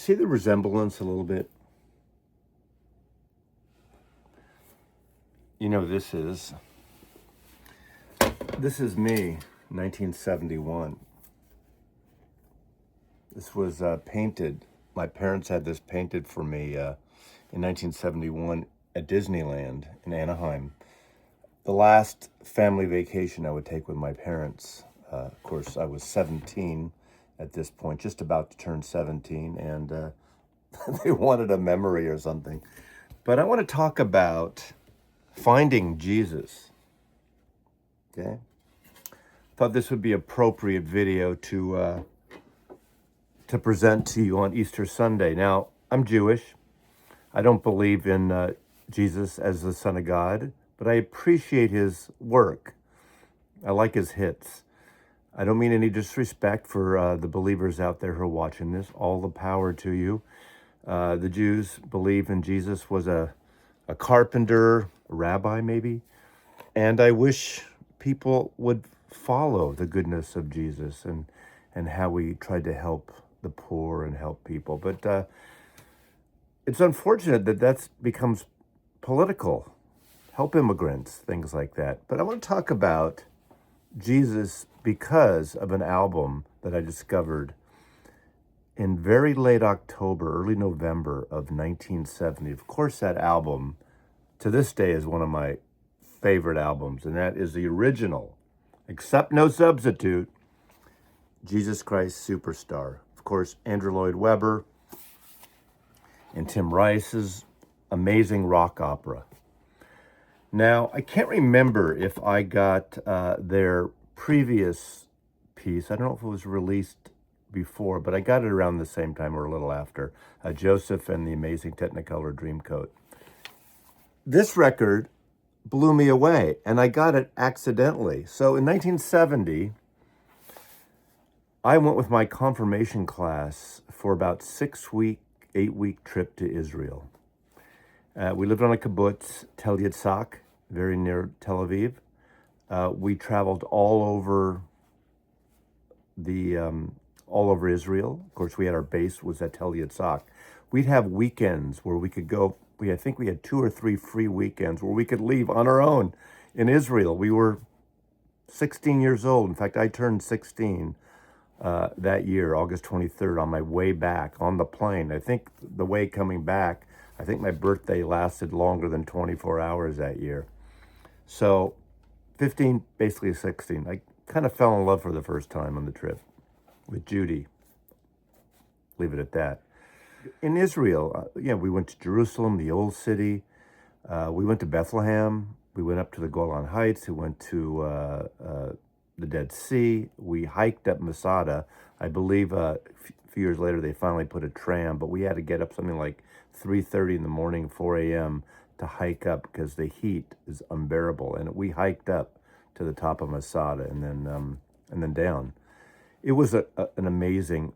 see the resemblance a little bit? You know, this is me, 1971. This was painted. My parents had this painted for me in 1971 at Disneyland in Anaheim. The last family vacation I would take with my parents. Of course, I was 17 at this point, just about to turn 17, and they wanted a memory or something. But I want to talk about finding Jesus. Okay? Thought this would be appropriate video to present to you on Easter Sunday. Now, I'm Jewish. I don't believe in Jesus as the Son of God, but I appreciate his work. I like his hits. I don't mean any disrespect for the believers out there who are watching this. All the power to you. The Jews believe in Jesus was a carpenter, a rabbi maybe, and I wish people would follow the goodness of Jesus and how he tried to help the poor and help people. But it's unfortunate that becomes political. Help immigrants, things like that. But I want to talk about Jesus because of an album that I discovered in very late October, early November of 1970. Of course, that album to this day is one of my favorite albums, and that is the original, Accept No Substitute, Jesus Christ Superstar. Of course, Andrew Lloyd Webber and Tim Rice's amazing rock opera. Now, I can't remember if I got their previous piece. I don't know if it was released before, but I got it around the same time or a little after, Joseph and the Amazing Technicolor Dreamcoat. This record blew me away, and I got it accidentally. So in 1970, I went with my confirmation class for about 8-week trip to Israel. We lived on a kibbutz, Tel Yitzhak, very near Tel Aviv. We traveled all over Israel. Of course, we had our base was at Tel Yitzhak. We'd have weekends where we could go. I think we had 2 or 3 free weekends where we could leave on our own in Israel. We were 16 years old. In fact, I turned 16 that year, August 23rd, on my way back on the plane. I think the way coming back, I think my birthday lasted longer than 24 hours that year. So 15, basically 16. I kind of fell in love for the first time on the trip with Judy. Leave it at that. In Israel, we went to Jerusalem, the old city. We went to Bethlehem. We went up to the Golan Heights. We went to the Dead Sea. We hiked up Masada. I believe a few years later they finally put a tram, but we had to get up something like 3:30 in the morning, 4 a.m. to hike up because the heat is unbearable. And we hiked up to the top of Masada and then down. It was an amazing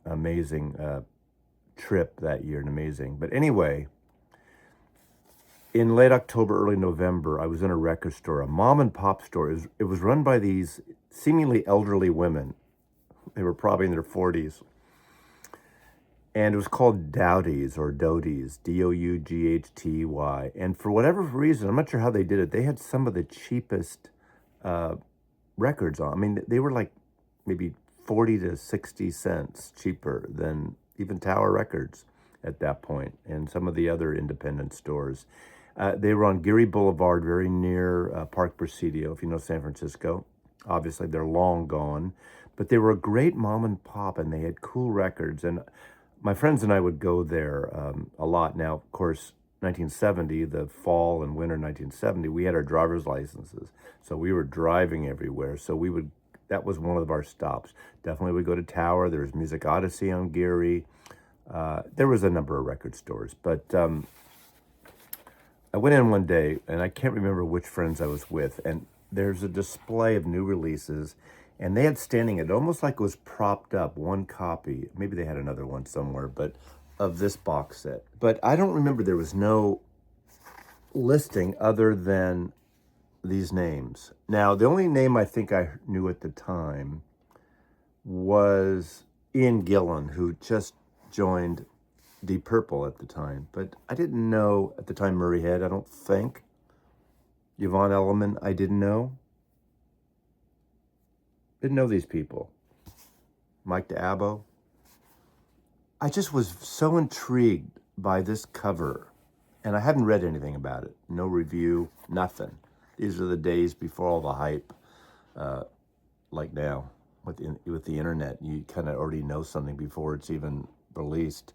trip that year, and amazing. But anyway, in late October, early November, I was in a record store, a mom and pop store. It was run by these seemingly elderly women. They were probably in their 40s. And it was called Dowdy's or Doty's, Doughty. And for whatever reason, I'm not sure how they did it, they had some of the cheapest records on. I mean, they were like maybe 40 to 60 cents cheaper than even Tower Records at that point, and some of the other independent stores. They were on Geary Boulevard, very near Park Presidio, if you know San Francisco. Obviously, they're long gone, but they were a great mom and pop, and they had cool records. And my friends and I would go there a lot. Now, of course, 1970, the fall and winter 1970, we had our driver's licenses, so we were driving everywhere. So that was one of our stops. Definitely we go to Tower. There was Music Odyssey on Geary. There was a number of record stores, but I went in one day, and I can't remember which friends I was with, and there's a display of new releases, and they had standing, it almost like it was propped up, one copy, maybe they had another one somewhere, but of this box set. But I don't remember, there was no listing other than these names. Now, the only name I think I knew at the time was Ian Gillan, who just joined Deep Purple at the time, but I didn't know at the time Murray Head, I don't think. Yvonne Elliman, I didn't know. Didn't know these people. Mike DiAbbo. I just was so intrigued by this cover, and I hadn't read anything about it. No review, nothing. These are the days before all the hype, like now with the internet. You kind of already know something before it's even released.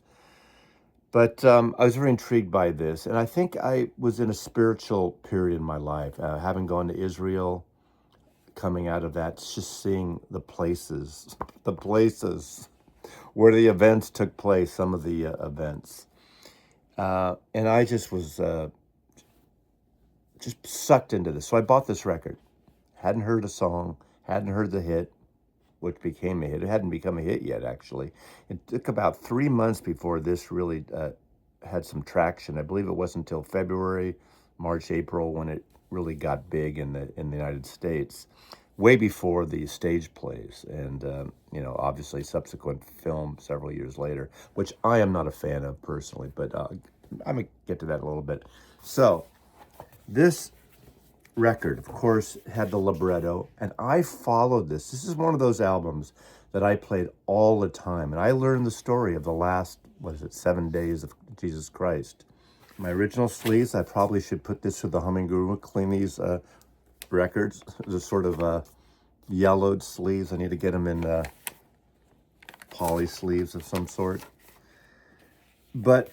But I was very intrigued by this, and I think I was in a spiritual period in my life, having gone to Israel, coming out of that, just seeing the places where the events took place, some of the events. And I just was just sucked into this. So I bought this record. Hadn't heard a song, hadn't heard the hit, which became a hit. It hadn't become a hit yet, actually. It took about 3 months before this really had some traction. I believe it wasn't until February, March, April when it really got big in the United States, way before the stage plays and, obviously subsequent film several years later, which I am not a fan of personally, but I'm going to get to that in a little bit. So this record, of course, had the libretto, and I followed this. This is one of those albums that I played all the time, and I learned the story of the last, 7 days of Jesus Christ. My original sleeves, I probably should put this to the Humming Guru, clean these records. The sort of yellowed sleeves. I need to get them in poly sleeves of some sort. But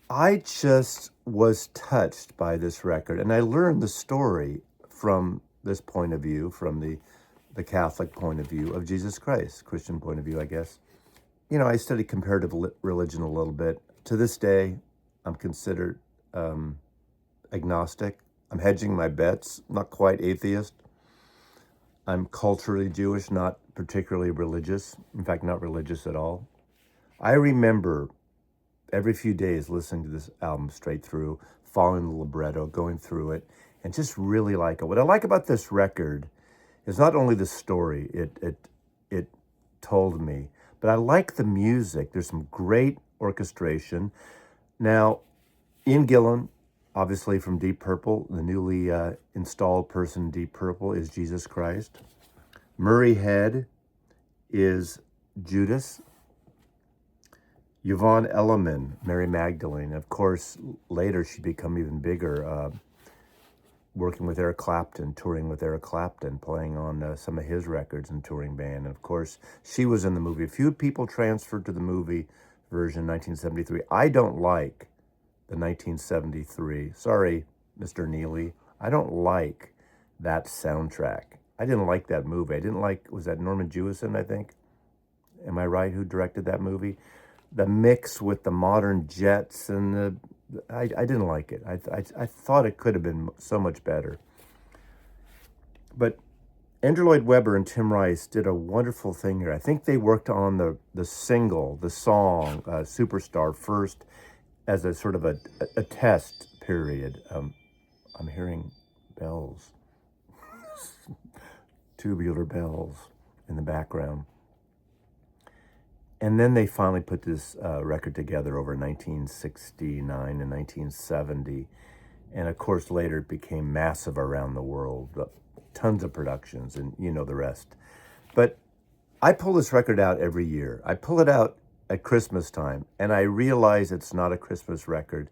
I just was touched by this record, and I learned the story from this point of view, from the Catholic point of view of Jesus Christ, Christian point of view, I guess. I studied comparative religion a little bit. To this day, I'm considered agnostic. I'm hedging my bets, not quite atheist. I'm culturally Jewish, not particularly religious. In fact, not religious at all. I remember every few days listening to this album straight through, following the libretto, going through it, and just really like it. What I like about this record is not only the story it told me, but I like the music. There's some great orchestration. Now, Ian Gillan, obviously from Deep Purple, the newly installed person in Deep Purple is Jesus Christ. Murray Head is Judas. Yvonne Elliman, Mary Magdalene. Of course, later she became even bigger, working with Eric Clapton, touring with Eric Clapton, playing on some of his records and touring band. And of course, she was in the movie. A few people transferred to the movie version 1973. I don't like the 1973. Sorry, Mr. Neely. I don't like that soundtrack. I didn't like that movie. I didn't like, was that Norman Jewison, I think? Am I right, who directed that movie? The mix with the modern jets and I didn't like it. I thought it could have been so much better. But Andrew Lloyd Webber and Tim Rice did a wonderful thing here. I think they worked on the single, the song, Superstar first as a sort of a test period. I'm hearing bells, tubular bells in the background. And then they finally put this record together over 1969 and 1970. And of course, later it became massive around the world. Tons of productions, and you know the rest. But I pull this record out every year. I pull it out at Christmas time, and I realize it's not a Christmas record,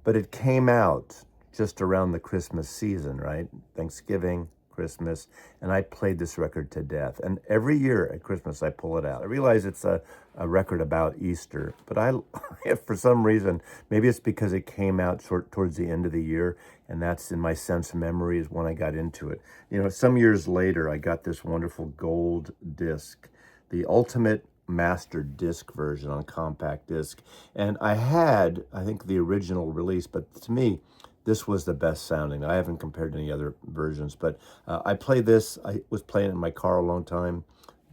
but it came out just around the Christmas season, right? Thanksgiving, Christmas, and I played this record to death. And every year at Christmas, I pull it out. I realize it's a record about Easter, but for some reason, maybe it's because it came out towards the end of the year, and that's in my sense of memory is when I got into it. Some years later, I got this wonderful gold disc, the ultimate master disc version on compact disc. And I think the original release, but to me, this was the best sounding. I haven't compared to any other versions, but I play this. I was playing it in my car a long time.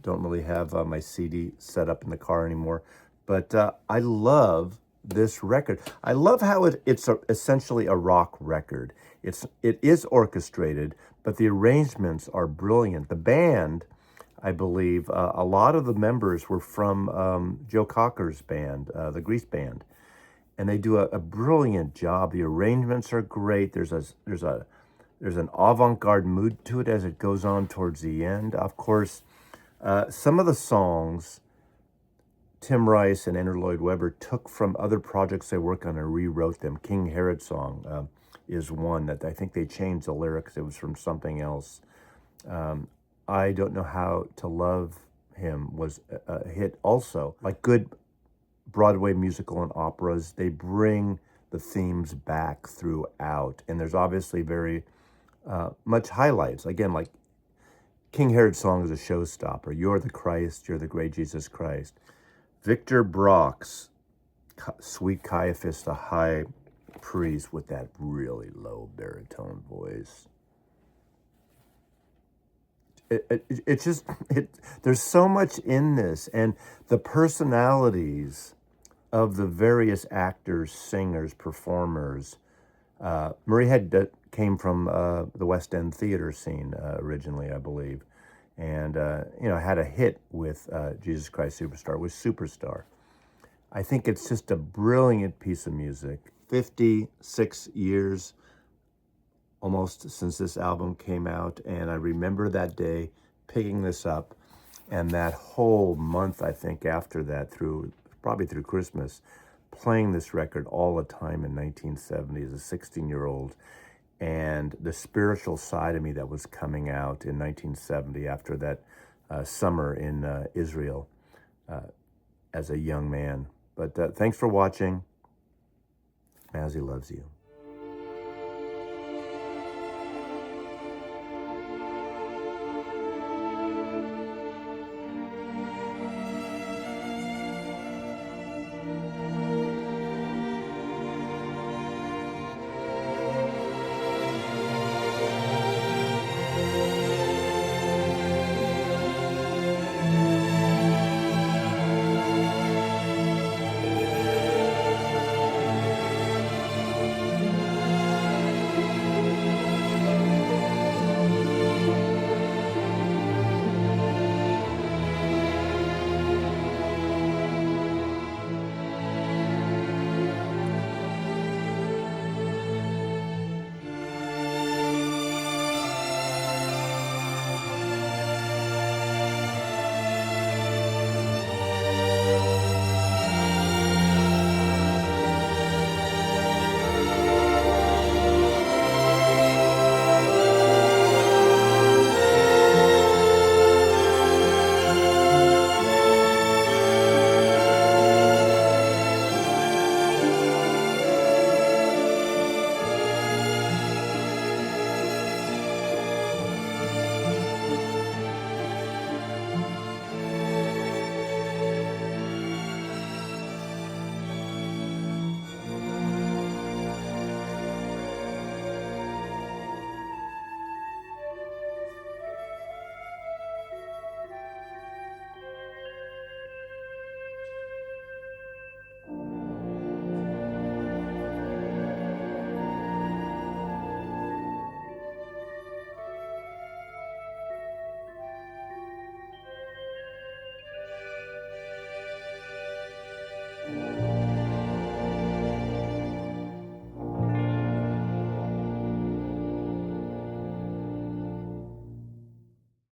Don't really have my CD set up in the car anymore. But I love this record. I love how it's essentially a rock record. It is orchestrated, but the arrangements are brilliant. The band, I believe, a lot of the members were from Joe Cocker's band, the Grease Band. and they do a brilliant job. The arrangements are great. There's an avant-garde mood to it as it goes on towards the end. Of course, some of the songs Tim Rice and Andrew Lloyd Webber took from other projects they worked on and rewrote them. King Herod song is one that I think they changed the lyrics. It was from something else. I Don't Know How to Love Him was a hit also. Like good Broadway musical and operas, they bring the themes back throughout. And there's obviously very much highlights. Again, like King Herod's song is a showstopper. You're the Christ, you're the great Jesus Christ. Victor Brock's Sweet Caiaphas, the high priest, with that really low baritone voice. There's so much in this, and the personalities of the various actors, singers, performers. Murray Head came from the West End theater scene originally, I believe, and had a hit with Jesus Christ Superstar, was Superstar. I think it's just a brilliant piece of music. 56 years almost since this album came out, and I remember that day picking this up, and that whole month, I think, after that, probably through Christmas, playing this record all the time in 1970 as a 16-year-old, and the spiritual side of me that was coming out in 1970 after that summer in Israel as a young man. But thanks for watching. Mazzy loves you.